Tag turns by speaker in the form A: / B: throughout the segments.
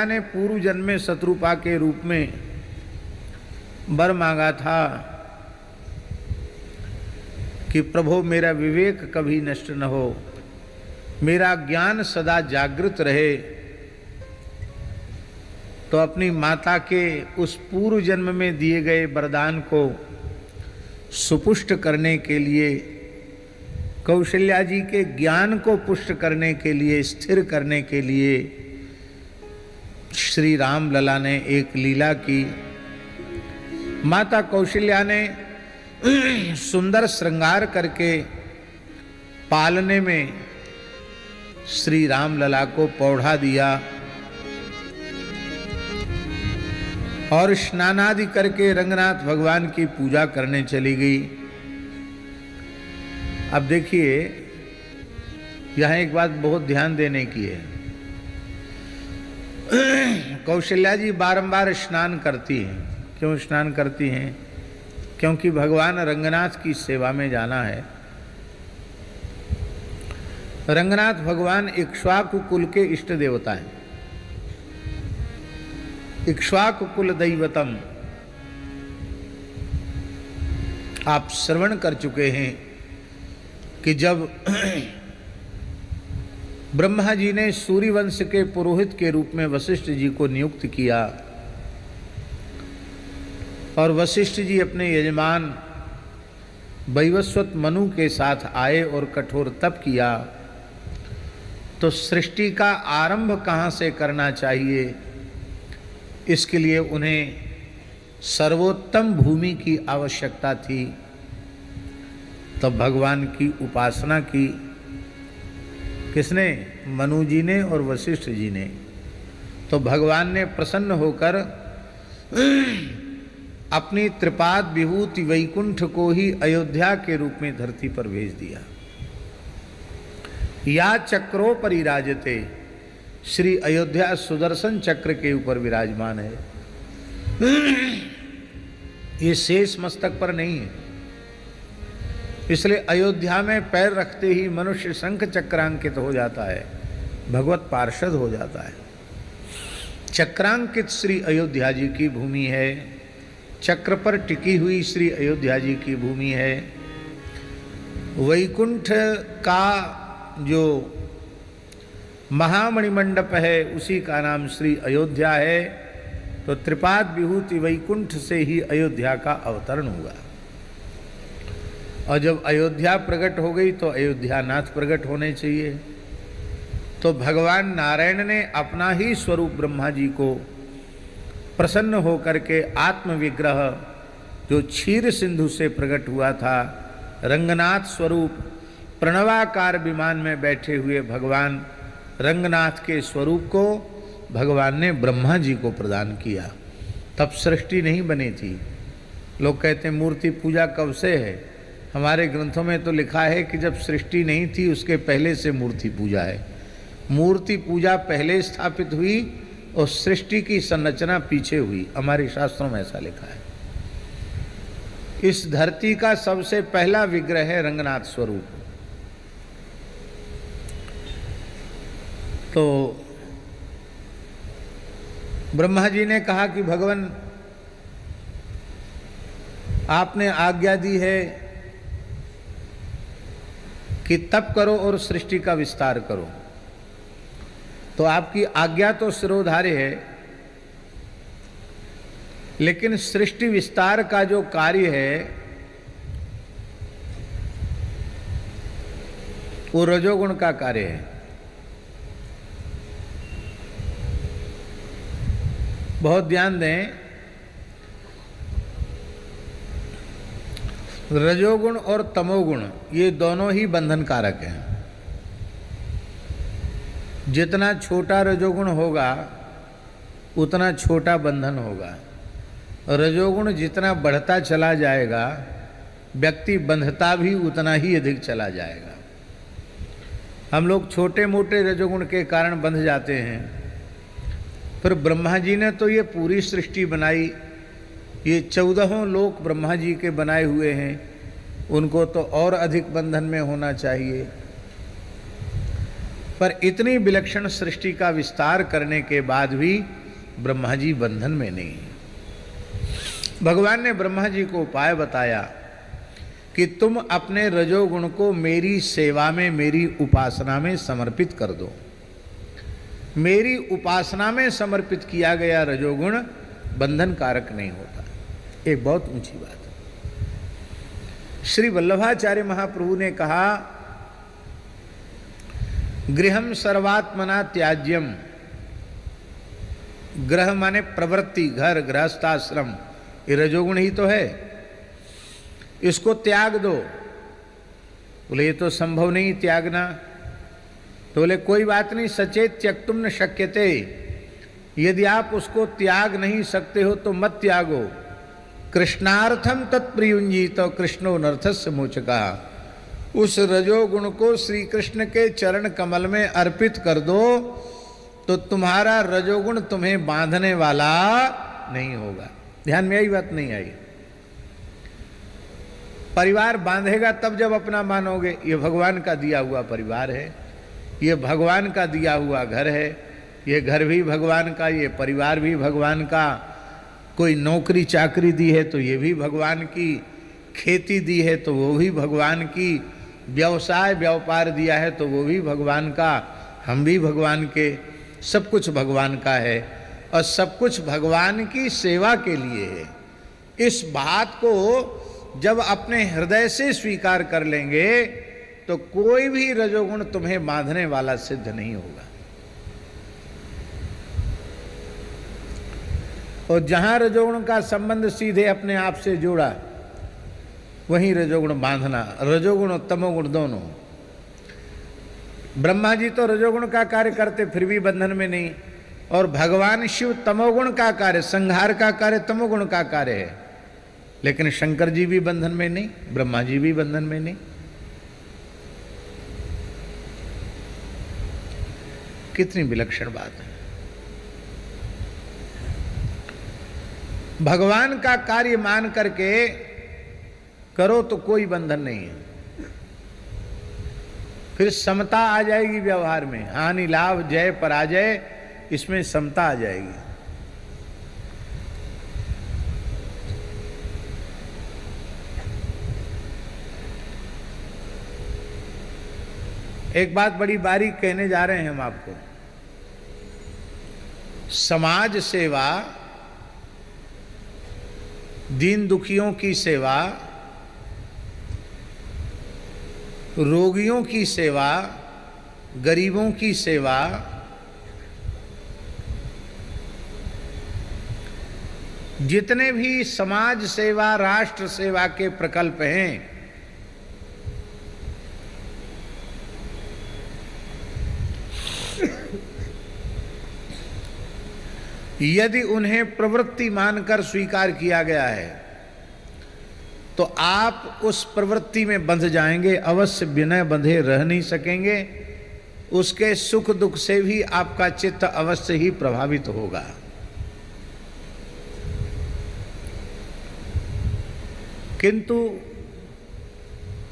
A: ने पूर्व जन्म में शत्रुपा के रूप में वर मांगा था कि प्रभु मेरा विवेक कभी नष्ट न हो, मेरा ज्ञान सदा जागृत रहे। तो अपनी माता के उस पूर्व जन्म में दिए गए वरदान को सुपुष्ट करने के लिए, कौशल्या जी के ज्ञान को पुष्ट करने के लिए, स्थिर करने के लिए श्री राम लला ने एक लीला की। माता कौशल्या ने सुंदर श्रृंगार करके पालने में श्री राम लला को पौढ़ा दिया और स्नानादि करके रंगनाथ भगवान की पूजा करने चली गई। अब देखिए, यहाँ एक बात बहुत ध्यान देने की है। कौशल्या जी बारंबार स्नान करती हैं। क्यों स्नान करती हैं? क्योंकि भगवान रंगनाथ की सेवा में जाना है। रंगनाथ भगवान इक्ष्वाकु कुल के इष्ट देवता हैं। इक्ष्वाकु कुल दैवतम आप श्रवण कर चुके हैं कि जब ब्रह्मा जी ने सूर्यवंश के पुरोहित के रूप में वशिष्ठ जी को नियुक्त किया और वशिष्ठ जी अपने यजमान वैवस्वत मनु के साथ आए और कठोर तप किया, तो सृष्टि का आरंभ कहाँ से करना चाहिए, इसके लिए उन्हें सर्वोत्तम भूमि की आवश्यकता थी। तब भगवान की उपासना की। किसने? मनु जी ने और वशिष्ठ जी ने। तो भगवान ने प्रसन्न होकर अपनी त्रिपाद विभूति वैकुंठ को ही अयोध्या के रूप में धरती पर भेज दिया। या चक्रो परिराजते, श्री अयोध्या सुदर्शन चक्र के ऊपर विराजमान है। ये शेष मस्तक पर नहीं है। इसलिए अयोध्या में पैर रखते ही मनुष्य शंख चक्रांकित हो जाता है, भगवत पार्षद हो जाता है। चक्रांकित श्री अयोध्या जी की भूमि है, चक्र पर टिकी हुई श्री अयोध्या जी की भूमि है। वैकुंठ का जो महामणिमंडप है उसी का नाम श्री अयोध्या है। तो त्रिपाद विभूति वैकुंठ से ही अयोध्या का अवतरण हुआ। और जब अयोध्या प्रकट हो गई तो अयोध्यानाथ प्रकट होने चाहिए। तो भगवान नारायण ने अपना ही स्वरूप ब्रह्मा जी को प्रसन्न होकर के आत्मविग्रह जो क्षीर सिंधु से प्रकट हुआ था, रंगनाथ स्वरूप प्रणवाकार विमान में बैठे हुए भगवान रंगनाथ के स्वरूप को भगवान ने ब्रह्मा जी को प्रदान किया। तब सृष्टि नहीं बनी थी। लोग कहते हैं मूर्ति पूजा कब से है? हमारे ग्रंथों में तो लिखा है कि जब सृष्टि नहीं थी उसके पहले से मूर्ति पूजा है। मूर्ति पूजा पहले स्थापित हुई और सृष्टि की संरचना पीछे हुई। हमारे शास्त्रों में ऐसा लिखा है। इस धरती का सबसे पहला विग्रह है रंगनाथ स्वरूप। तो ब्रह्मा जी ने कहा कि भगवान आपने आज्ञा दी है कि तप करो और सृष्टि का विस्तार करो। तो आपकी आज्ञा तो शिरोधार्य है, लेकिन सृष्टि विस्तार का जो कार्य है वो रजोगुण का कार्य है। बहुत ध्यान दें, रजोगुण और तमोगुण ये दोनों ही बंधन कारक हैं। जितना छोटा रजोगुण होगा उतना छोटा बंधन होगा। रजोगुण जितना बढ़ता चला जाएगा व्यक्ति बंधता भी उतना ही अधिक चला जाएगा। हम लोग छोटे मोटे रजोगुण के कारण बंध जाते हैं। फिर ब्रह्मा जी ने तो ये पूरी सृष्टि बनाई। ये 14 लोक ब्रह्मा जी के बनाए हुए हैं, उनको तो और अधिक बंधन में होना चाहिए। पर इतनी विलक्षण सृष्टि का विस्तार करने के बाद भी ब्रह्मा जी बंधन में नहीं। भगवान ने ब्रह्मा जी को उपाय बताया कि तुम अपने रजोगुण को मेरी सेवा में, मेरी उपासना में समर्पित कर दो। मेरी उपासना में समर्पित किया गया रजोगुण बंधन कारक नहीं होता। एक बहुत ऊंची बात है। श्री वल्लभाचार्य महाप्रभु ने कहा, गृहम सर्वात्मना त्याज्यम। ग्रह माने प्रवृत्ति, घर, गृहस्थाश्रम, ये रजोगुण ही तो है, इसको त्याग दो। बोले ये तो संभव नहीं त्यागना। तो बोले कोई बात नहीं, सचेत त्यक्तुम न शक्यते। यदि आप उसको त्याग नहीं सकते हो तो मत त्यागो। कृष्णार्थम तत्प्रियुंजी तो कृष्णो नर्थस्य मोचका। उस रजोगुण को श्री कृष्ण के चरण कमल में अर्पित कर दो तो तुम्हारा रजोगुण तुम्हें बांधने वाला नहीं होगा। ध्यान में आई बात नहीं आई? परिवार बांधेगा तब जब अपना मानोगे। ये भगवान का दिया हुआ परिवार है, ये भगवान का दिया हुआ घर है, ये घर भी भगवान का, ये परिवार भी भगवान का। कोई नौकरी चाकरी दी है तो ये भी भगवान की, खेती दी है तो वो भी भगवान की, व्यवसाय व्यापार दिया है तो वो भी भगवान का, हम भी भगवान के, सब कुछ भगवान का है और सब कुछ भगवान की सेवा के लिए है। इस बात को जब अपने हृदय से स्वीकार कर लेंगे तो कोई भी रजोगुण तुम्हें बांधने वाला सिद्ध नहीं होगा। और जहां रजोगुण का संबंध सीधे अपने आप से जोड़ा, वहीं रजोगुण बांधना। रजोगुण और तमोगुण दोनों। ब्रह्मा जी तो रजोगुण का कार्य करते फिर भी बंधन में नहीं, और भगवान शिव तमोगुण का कार्य, संहार का कार्य तमोगुण का कार्य है, लेकिन शंकर जी भी बंधन में नहीं, ब्रह्मा जी भी बंधन में नहीं। कितनी विलक्षण बात है। भगवान का कार्य मान करके करो तो कोई बंधन नहीं है। फिर समता आ जाएगी व्यवहार में, हानि लाभ जय पराजय, इसमें समता आ जाएगी। एक बात बड़ी बारीक कहने जा रहे हैं हम आपको। समाज सेवा, दीन दुखियों की सेवा, रोगियों की सेवा, गरीबों की सेवा, जितने भी समाज सेवा, राष्ट्र सेवा के प्रकल्प हैं, यदि उन्हें प्रवृत्ति मानकर स्वीकार किया गया है तो आप उस प्रवृत्ति में बंध जाएंगे, अवश्य बिना बंधे रह नहीं सकेंगे। उसके सुख दुख से भी आपका चित्त अवश्य ही प्रभावित होगा। किंतु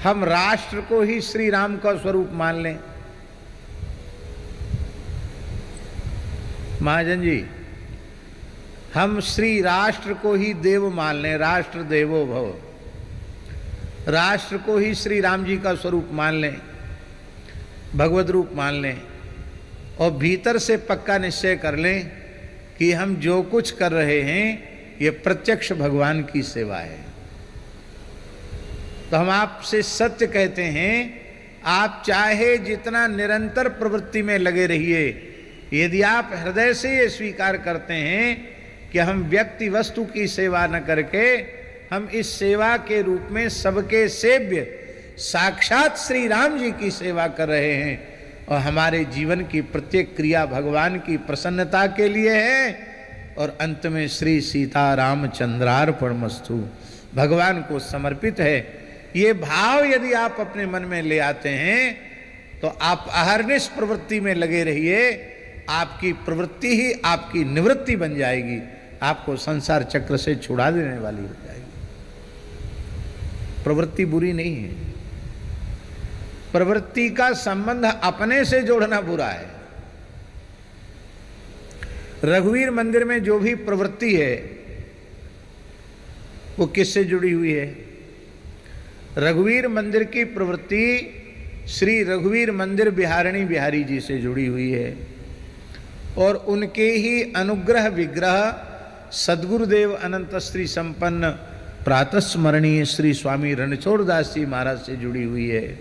A: हम राष्ट्र को ही श्री राम का स्वरूप मान लें। महाजन जी, हम श्री राष्ट्र को ही देव मान लें, राष्ट्र देवो भव, राष्ट्र को ही श्री राम जी का स्वरूप मान लें, भगवत रूप मान लें, और भीतर से पक्का निश्चय कर लें कि हम जो कुछ कर रहे हैं ये प्रत्यक्ष भगवान की सेवा है। तो हम आपसे सत्य कहते हैं, आप चाहे जितना निरंतर प्रवृत्ति में लगे रहिए, यदि आप हृदय से ये स्वीकार करते हैं कि हम व्यक्ति वस्तु की सेवा न करके हम इस सेवा के रूप में सबके सेव्य साक्षात श्री राम जी की सेवा कर रहे हैं और हमारे जीवन की प्रत्येक क्रिया भगवान की प्रसन्नता के लिए है और अंत में श्री सीता रामचंद्रार्पणमस्तु भगवान को समर्पित है। ये भाव यदि आप अपने मन में ले आते हैं तो आप अहर्निश प्रवृत्ति में लगे रहिए, आपकी प्रवृत्ति ही आपकी निवृत्ति बन जाएगी, आपको संसार चक्र से छुड़ा देने वाली हो जाएगी। प्रवृत्ति बुरी नहीं है, प्रवृत्ति का संबंध अपने से जोड़ना बुरा है। रघुवीर मंदिर में जो भी प्रवृत्ति है वो किससे जुड़ी हुई है? रघुवीर मंदिर की प्रवृत्ति श्री रघुवीर मंदिर बिहारिणी बिहारी जी से जुड़ी हुई है और उनके ही अनुग्रह विग्रह सद्गुरुदेव अनंत श्री संपन्न प्रातस्मरणीय श्री स्वामी रणछोड़दास जी महाराज से जुड़ी हुई है।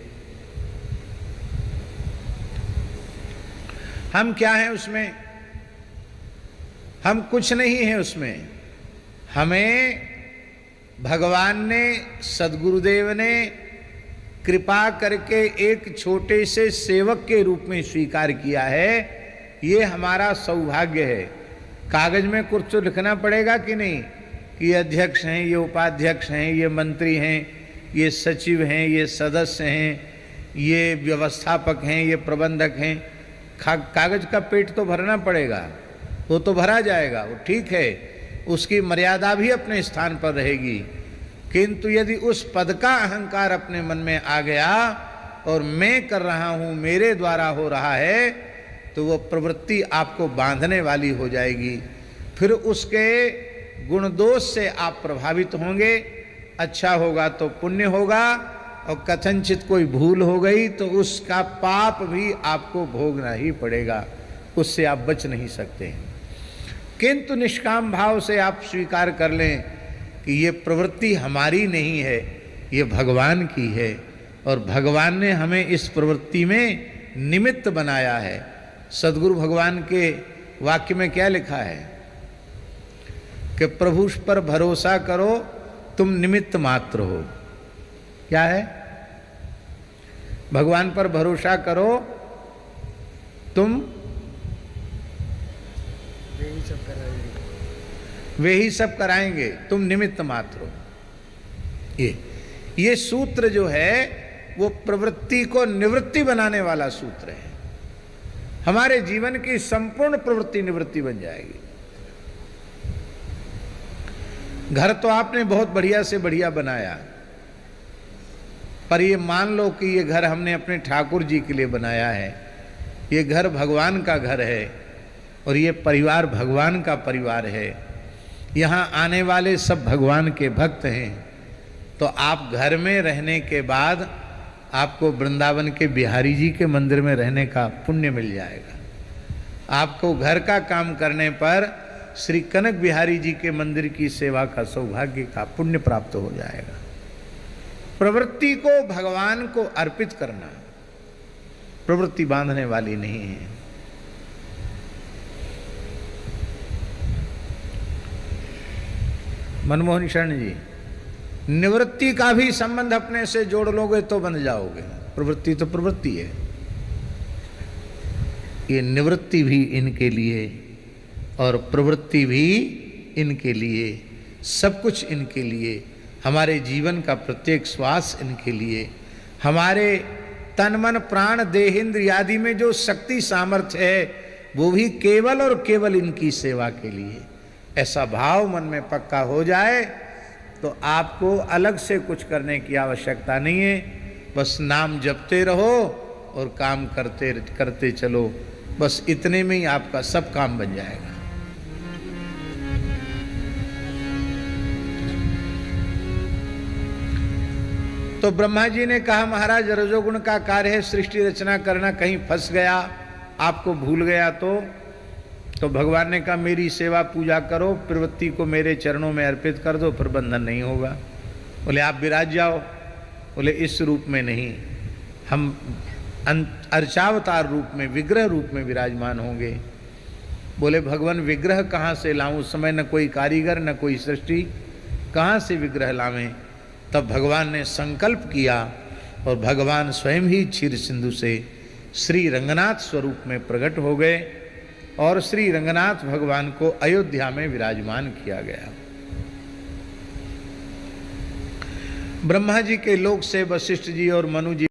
A: हम क्या हैं उसमें? हम कुछ नहीं हैं उसमें। हमें भगवान ने, सद्गुरुदेव ने कृपा करके एक छोटे से सेवक के रूप में स्वीकार किया है। ये हमारा सौभाग्य है। कागज में कुछ तो लिखना पड़ेगा कि नहीं कि ये अध्यक्ष हैं, ये उपाध्यक्ष हैं, ये मंत्री हैं, ये सचिव हैं, ये सदस्य हैं, ये व्यवस्थापक हैं, ये प्रबंधक हैं। कागज का पेट तो भरना पड़ेगा, वो तो भरा जाएगा, वो ठीक है, उसकी मर्यादा भी अपने स्थान पर रहेगी। किंतु यदि उस पद का अहंकार अपने मन में आ गया और मैं कर रहा हूँ, मेरे द्वारा हो रहा है, तो वो प्रवृत्ति आपको बांधने वाली हो जाएगी। फिर उसके गुण दोष से आप प्रभावित होंगे। अच्छा होगा तो पुण्य होगा और कथनचित कोई भूल हो गई तो उसका पाप भी आपको भोगना ही पड़ेगा, उससे आप बच नहीं सकते। किंतु निष्काम भाव से आप स्वीकार कर लें कि ये प्रवृत्ति हमारी नहीं है, ये भगवान की है और भगवान ने हमें इस प्रवृत्ति में निमित्त बनाया है। सद्गुरु भगवान के वाक्य में क्या लिखा है कि प्रभु पर भरोसा करो, तुम निमित्त मात्र हो। क्या है? भगवान पर भरोसा करो, तुम वे ही सब कराएंगे, तुम निमित्त मात्र हो। ये सूत्र जो है वो प्रवृत्ति को निवृत्ति बनाने वाला सूत्र है। हमारे जीवन की संपूर्ण प्रवृत्ति निवृत्ति बन जाएगी। घर तो आपने बहुत बढ़िया से बढ़िया बनाया, पर ये मान लो कि ये घर हमने अपने ठाकुर जी के लिए बनाया है, ये घर भगवान का घर है और ये परिवार भगवान का परिवार है। यहाँ आने वाले सब भगवान के भक्त हैं। तो आप घर में रहने के बाद आपको वृंदावन के बिहारी जी के मंदिर में रहने का पुण्य मिल जाएगा। आपको घर का काम करने पर श्री कनक बिहारी जी के मंदिर की सेवा का सौभाग्य का पुण्य प्राप्त हो जाएगा। प्रवृत्ति को भगवान को अर्पित करना, प्रवृत्ति बांधने वाली नहीं है। मनमोहन शरण जी, निवृत्ति का भी संबंध अपने से जोड़ लोगे तो बन जाओगे। प्रवृत्ति तो प्रवृत्ति है, ये निवृत्ति भी इनके लिए और प्रवृत्ति भी इनके लिए, सब कुछ इनके लिए। हमारे जीवन का प्रत्येक श्वास इनके लिए। हमारे तन मन प्राण देहेंद्र आदि में जो शक्ति सामर्थ्य है वो भी केवल और केवल इनकी सेवा के लिए। ऐसा भाव मन में पक्का हो जाए तो आपको अलग से कुछ करने की आवश्यकता नहीं है। बस नाम जपते रहो और काम करते करते चलो, बस इतने में ही आपका सब काम बन जाएगा। तो ब्रह्मा जी ने कहा, महाराज रजोगुण का कार्य है सृष्टि रचना करना, कहीं फंस गया, आपको भूल गया तो भगवान ने कहा मेरी सेवा पूजा करो, प्रवृत्ति को मेरे चरणों में अर्पित कर दो, फिर बंधन नहीं होगा। बोले आप विराज जाओ। बोले इस रूप में नहीं, हम अर्चावतार रूप में, विग्रह रूप में विराजमान होंगे। बोले भगवान विग्रह कहाँ से लाऊं? उस समय न कोई कारीगर न कोई सृष्टि, कहाँ से विग्रह लावें? तब भगवान ने संकल्प किया और भगवान स्वयं ही क्षीर सिंधु से श्री रंगनाथ स्वरूप में प्रकट हो गए और श्री रंगनाथ भगवान को अयोध्या में विराजमान किया गया। ब्रह्मा जी के लोक से वशिष्ठ जी और मनु जी